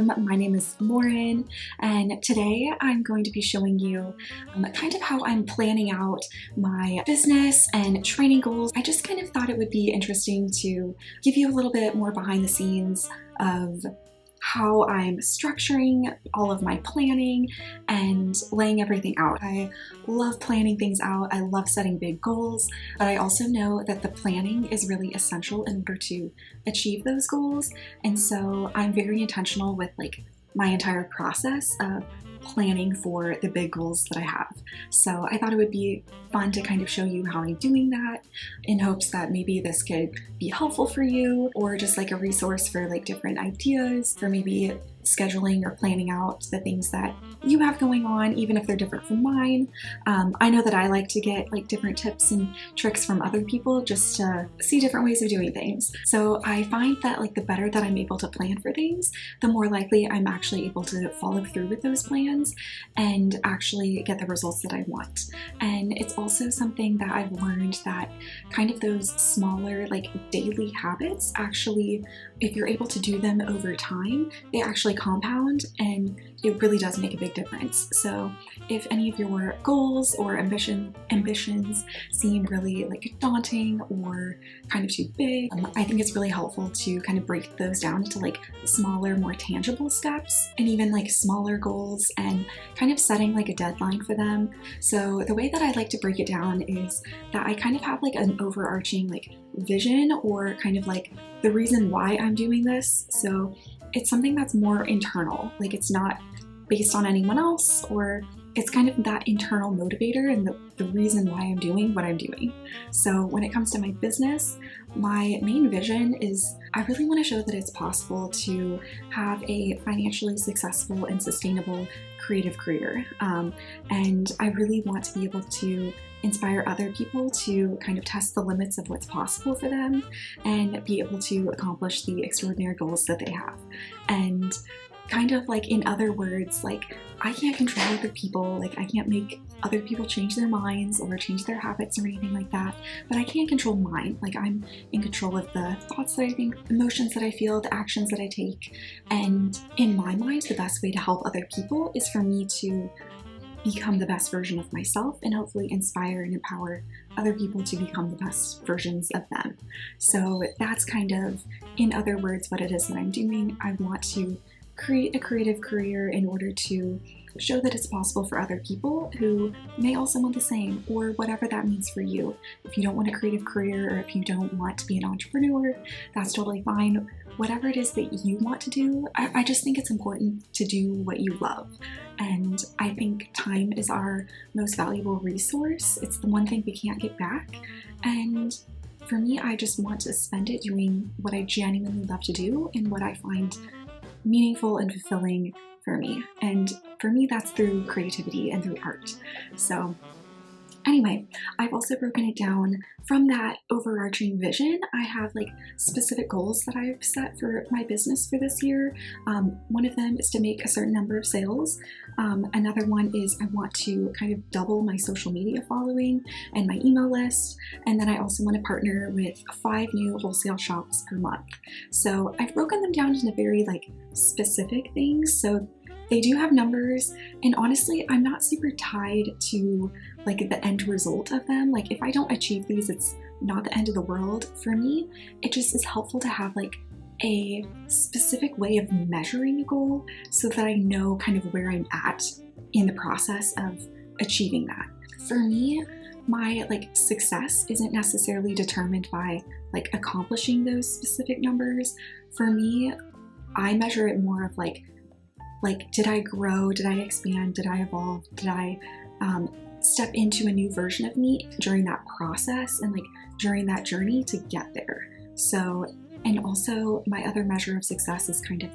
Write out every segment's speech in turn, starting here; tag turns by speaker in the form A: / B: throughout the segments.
A: My name is Lauren, and today I'm going to be showing you kind of how I'm planning out my business and training goals. I just kind of thought it would be interesting to give you a little bit more behind the scenes of how I'm structuring all of my planning and laying everything out. I love planning things out. I love setting big goals, but I also know that the planning is really essential in order to achieve those goals. And so I'm very intentional with my entire process of planning for the big goals that I have. So I thought it would be fun to kind of show you how I'm doing that, in hopes that maybe this could be helpful for you, or just like a resource for different ideas for maybe scheduling or planning out the things that you have going on, even if they're different from mine. I know that I like to get different tips and tricks from other people just to see different ways of doing things. So I find that the better that I'm able to plan for things, the more likely I'm actually able to follow through with those plans and actually get the results that I want. And it's also something that I've learned that kind of those smaller daily habits, actually, if you're able to do them over time, they actually compound and it really does make a big difference. So if any of your goals or ambitions seem really daunting or kind of too big, I think it's really helpful to kind of break those down into smaller, more tangible steps, and even smaller goals, and kind of setting a deadline for them. So the way that I like to break it down is that I kind of have an overarching vision, or kind of the reason why I'm doing this. So it's something that's more internal, it's not based on anyone else, or it's kind of that internal motivator and the reason why I'm doing what I'm doing. So when it comes to my business, my main vision is I really want to show that it's possible to have a financially successful and sustainable creative career. And I really want to be able to inspire other people to kind of test the limits of what's possible for them and be able to accomplish the extraordinary goals that they have. And kind of in other words, I can't control other people, I can't make other people change their minds or change their habits or anything like that, but I can control mine. I'm in control of the thoughts that I think, emotions that I feel, the actions that I take. And in my mind, the best way to help other people is for me to become the best version of myself and hopefully inspire and empower other people to become the best versions of them. So that's kind of, in other words, what it is that I'm doing. I want to create a creative career in order to show that it's possible for other people who may also want the same, or whatever that means for you. If you don't want a creative career, or if you don't want to be an entrepreneur, that's totally fine. Whatever it is that you want to do, I just think it's important to do what you love. And I think time is our most valuable resource. It's the one thing we can't get back. And for me, I just want to spend it doing what I genuinely love to do and what I find meaningful and fulfilling for me. And for me, that's through creativity and through art. So anyway, I've also broken it down from that overarching vision. I have specific goals that I've set for my business for this year. One of them is to make a certain number of sales. Another one is I want to kind of double my social media following and my email list. And then I also want to partner with 5 new wholesale shops per month. So I've broken them down into very specific things. So they do have numbers, and honestly, I'm not super tied to the end result of them. If I don't achieve these, it's not the end of the world. For me, it just is helpful to have a specific way of measuring a goal so that I know kind of where I'm at in the process of achieving that. For me, my success isn't necessarily determined by accomplishing those specific numbers. For me, I measure it more of did I grow? Did I expand? Did I evolve? Did I step into a new version of me during that process and during that journey to get there? So, and also my other measure of success is kind of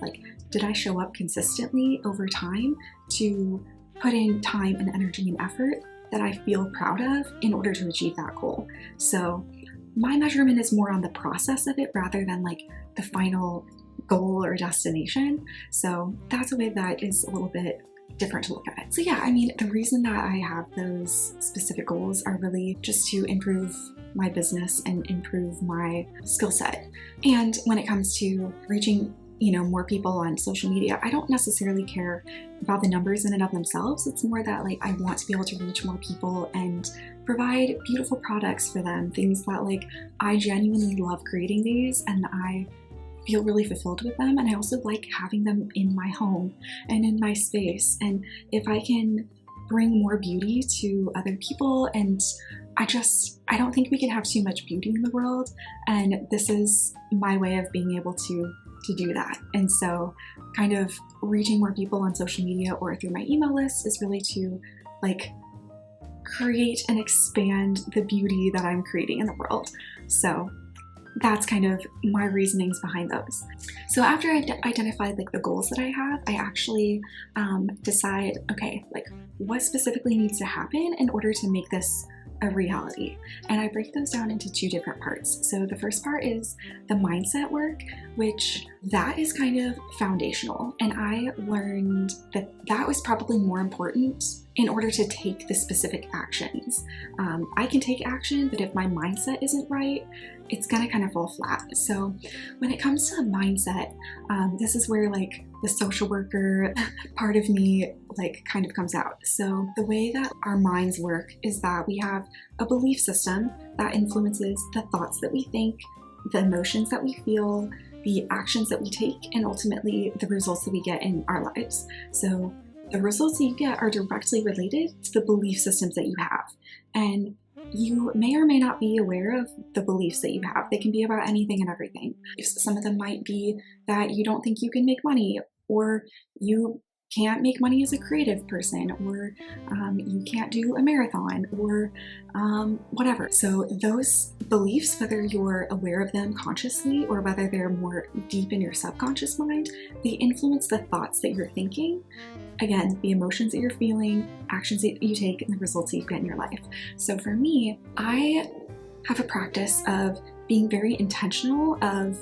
A: did I show up consistently over time to put in time and energy and effort that I feel proud of in order to achieve that goal? So my measurement is more on the process of it rather than the final goal or destination. So that's a way that is a little bit different to look at it. So yeah, I mean, the reason that I have those specific goals are really just to improve my business and improve my skill set. And when it comes to reaching more people on social media. I don't necessarily care about the numbers in and of themselves. It's more that like I want to be able to reach more people and provide beautiful products for them, things that like I genuinely love creating these and I feel really fulfilled with them, and I also like having them in my home and in my space. And if I can bring more beauty to other people, and I don't think we can have too much beauty in the world, and this is my way of being able to do that. And so kind of reaching more people on social media or through my email list is really to like create and expand the beauty that I'm creating in the world. So that's kind of my reasonings behind those. So after I identified like the goals that I have, I actually decide, okay, like what specifically needs to happen in order to make this a reality. And I break those down into two different parts. So the first part is the mindset work, which that is kind of foundational. And I learned that that was probably more important in order to take the specific actions. I can take action, but if my mindset isn't right, it's gonna kind of fall flat. So when it comes to mindset, this is where like the social worker part of me like kind of comes out. So the way that our minds work is that we have a belief system that influences the thoughts that we think, the emotions that we feel, the actions that we take, and ultimately the results that we get in our lives. So the results that you get are directly related to the belief systems that you have. And you may or may not be aware of the beliefs that you have. They can be about anything and everything. Some of them might be that you don't think you can make money, or you can't make money as a creative person, or you can't do a marathon, or whatever. So those beliefs, whether you're aware of them consciously or whether they're more deep in your subconscious mind, they influence the thoughts that you're thinking. Again, the emotions that you're feeling, actions that you take, and the results that you get in your life. So for me, I have a practice of being very intentional of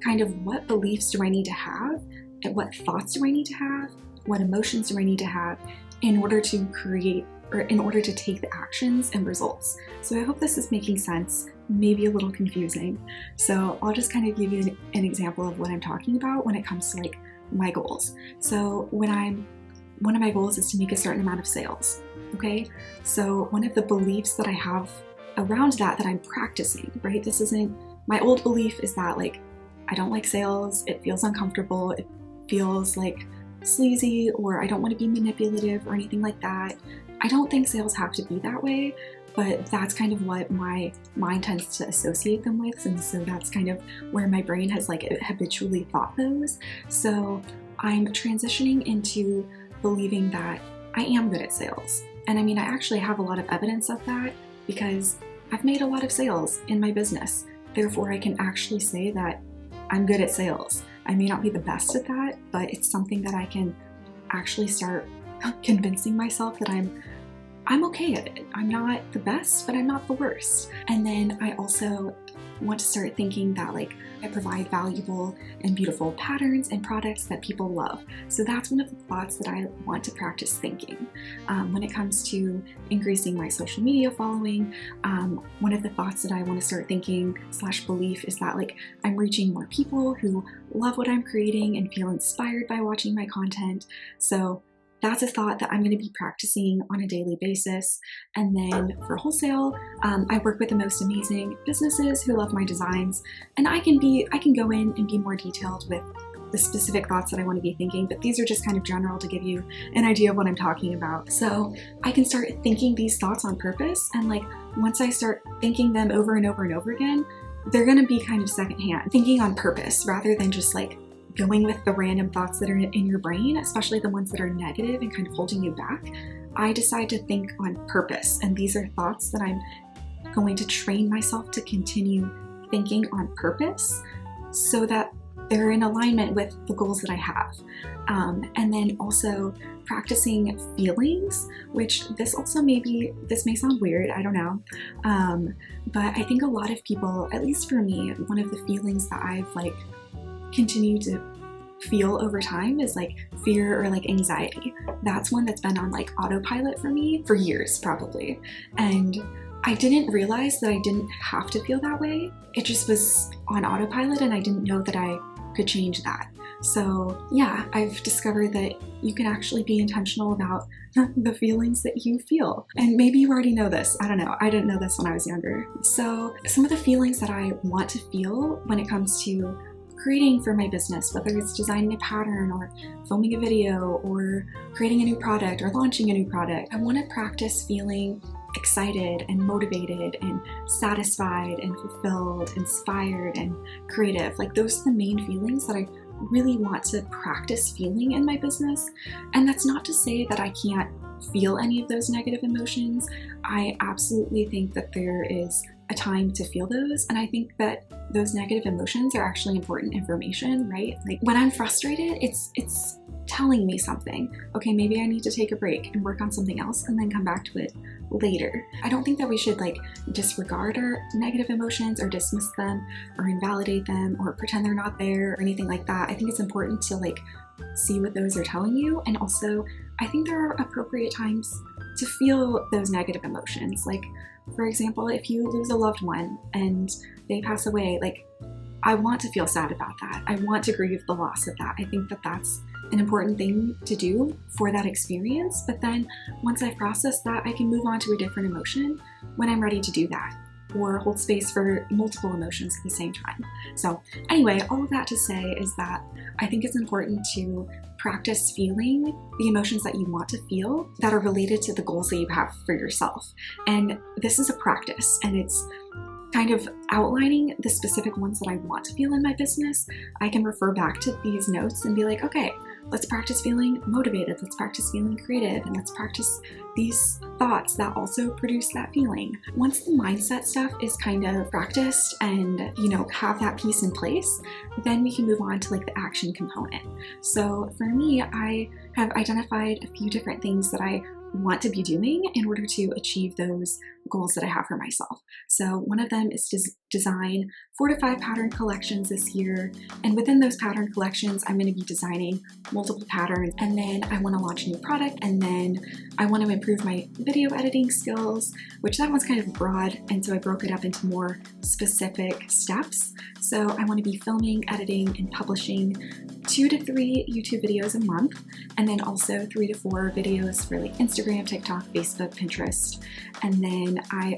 A: kind of what beliefs do I need to have, and what thoughts do I need to have, what emotions do I need to have in order to create or in order to take the actions and results. So I hope this is making sense, maybe a little confusing. So I'll just kind of give you an example of what I'm talking about when it comes to like my goals. So one of my goals is to make a certain amount of sales, okay? So one of the beliefs that I have around that I'm practicing, right? This isn't, my old belief is that like, I don't like sales, it feels uncomfortable, it feels like sleazy, or I don't want to be manipulative or anything like that. I don't think sales have to be that way, but that's kind of what my mind tends to associate them with. And so that's kind of where my brain has like habitually thought those. So I'm transitioning into believing that I am good at sales. And I mean, I actually have a lot of evidence of that because I've made a lot of sales in my business. Therefore, I can actually say that I'm good at sales. I may not be the best at that, but it's something that I can actually start convincing myself that I'm okay at it. I'm not the best, but I'm not the worst. And then I also want to start thinking that like I provide valuable and beautiful patterns and products that people love. So that's one of the thoughts that I want to practice thinking. When it comes to increasing my social media following, one of the thoughts that I want to start thinking / belief is that like I'm reaching more people who love what I'm creating and feel inspired by watching my content. So that's a thought that I'm going to be practicing on a daily basis. And then for wholesale, I work with the most amazing businesses who love my designs, and I can go in and be more detailed with the specific thoughts that I want to be thinking, but these are just kind of general to give you an idea of what I'm talking about. So I can start thinking these thoughts on purpose, and like once I start thinking them over and over and over again, they're going to be kind of secondhand, thinking on purpose rather than just like going with the random thoughts that are in your brain, especially the ones that are negative and kind of holding you back. I decide to think on purpose, and these are thoughts that I'm going to train myself to continue thinking on purpose so that they're in alignment with the goals that I have. And then also practicing feelings, which this may sound weird, I don't know. But I think a lot of people, at least for me, one of the feelings that I've like continue to feel over time is like fear or like anxiety. That's one that's been on like autopilot for me for years probably. And I didn't realize that I didn't have to feel that way. It just was on autopilot, and I didn't know that I could change that. So yeah, I've discovered that you can actually be intentional about the feelings that you feel. And maybe you already know this. I don't know. I didn't know this when I was younger. So some of the feelings that I want to feel when it comes to creating for my business, whether it's designing a pattern or filming a video or creating a new product or launching a new product, I want to practice feeling excited and motivated and satisfied and fulfilled, inspired and creative. Like those are the main feelings that I really want to practice feeling in my business. And that's not to say that I can't feel any of those negative emotions. I absolutely think that there is a time to feel those, and I think that those negative emotions are actually important information, right? Like when I'm frustrated, it's telling me something. Okay, maybe I need to take a break and work on something else and then come back to it later. I don't think that we should like disregard our negative emotions or dismiss them or invalidate them or pretend they're not there or anything like that. I think it's important to like see what those are telling you, and also I think there are appropriate times to feel those negative emotions. Like for example, if you lose a loved one and they pass away, like I want to feel sad about that. I want to grieve the loss of that. I think that that's an important thing to do for that experience. But then once I've processed that, I can move on to a different emotion when I'm ready to do that, or hold space for multiple emotions at the same time. So anyway, all of that to say is that I think it's important to practice feeling the emotions that you want to feel that are related to the goals that you have for yourself. And this is a practice, and it's kind of outlining the specific ones that I want to feel in my business. I can refer back to these notes and be like, okay, let's practice feeling motivated, let's practice feeling creative, and let's practice these thoughts that also produce that feeling. Once the mindset stuff is kind of practiced and, you know, have that piece in place, then we can move on to like the action component. So for me, I have identified a few different things that I want to be doing in order to achieve those goals that I have for myself. So one of them is to design 4 to 5 pattern collections this year. And within those pattern collections, I'm going to be designing multiple patterns. And then I want to launch a new product. And then I want to improve my video editing skills, which that one's kind of broad. And so I broke it up into more specific steps. So I want to be filming, editing, and publishing 2 to 3 YouTube videos a month, and then also 3 to 4 videos for like Instagram, TikTok, Facebook, Pinterest. And then I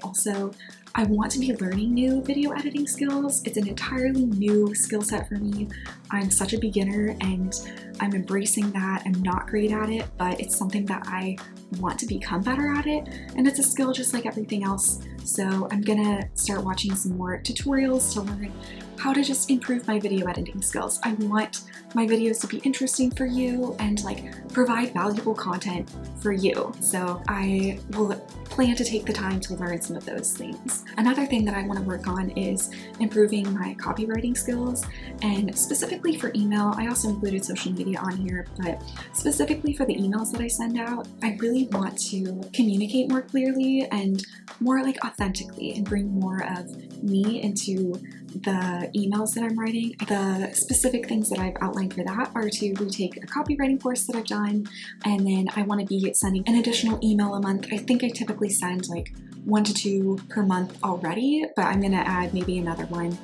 A: want to be learning new video editing skills. It's an entirely new skill set for me. I'm such a beginner and I'm embracing that. I'm not great at it, but it's something that I want to become better at it. And it's a skill just like everything else. So I'm gonna start watching some more tutorials to learn how to just improve my video editing skills. I want my videos to be interesting for you and like provide valuable content for you. So I will plan to take the time to learn some of those things. Another thing that I want to work on is improving my copywriting skills, and specifically for email. I also included social media on here, but specifically for the emails that I send out, I really want to communicate more clearly and more like authentically and bring more of me into the emails that I'm writing. The specific things that I've outlined for that are to retake a copywriting course that I've done, and then I want to be sending an additional email a month. I think I typically send like 1 to 2 per month already, but I'm gonna add maybe another one.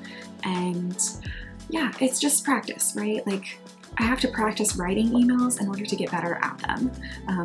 A: And yeah, it's just practice, right? Like I have to practice writing emails in order to get better at them.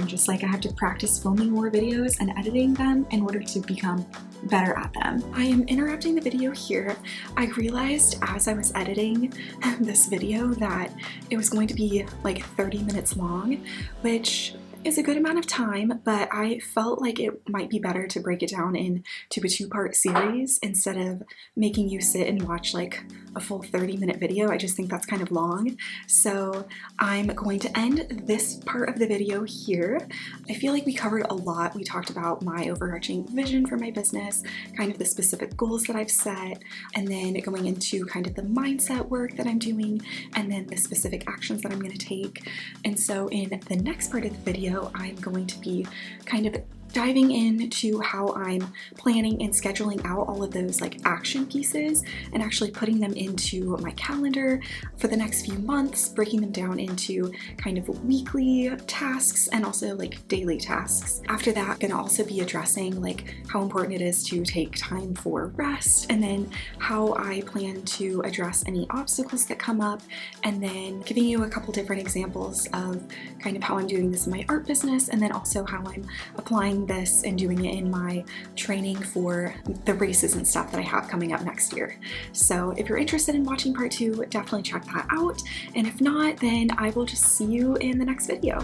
A: Just like I have to practice filming more videos and editing them in order to become better at them. I am interrupting the video here. I realized as I was editing this video that it was going to be like 30 minutes long, which is a good amount of time, but I felt like it might be better to break it down into a 2-part series instead of making you sit and watch like a full 30-minute video. I just think that's kind of long. So I'm going to end this part of the video here. I feel like we covered a lot. We talked about my overarching vision for my business, kind of the specific goals that I've set, and then going into kind of the mindset work that I'm doing, and then the specific actions that I'm going to take. And so in the next part of the video, I'm going to be kind of diving into how I'm planning and scheduling out all of those like action pieces and actually putting them into my calendar for the next few months, breaking them down into kind of weekly tasks and also like daily tasks. After that, I'm gonna also be addressing like how important it is to take time for rest, and then how I plan to address any obstacles that come up, and then giving you a couple different examples of kind of how I'm doing this in my art business, and then also how I'm applying this and doing it in my training for the races and stuff that I have coming up next year. So if you're interested in watching part 2, definitely check that out. And if not, then I will just see you in the next video.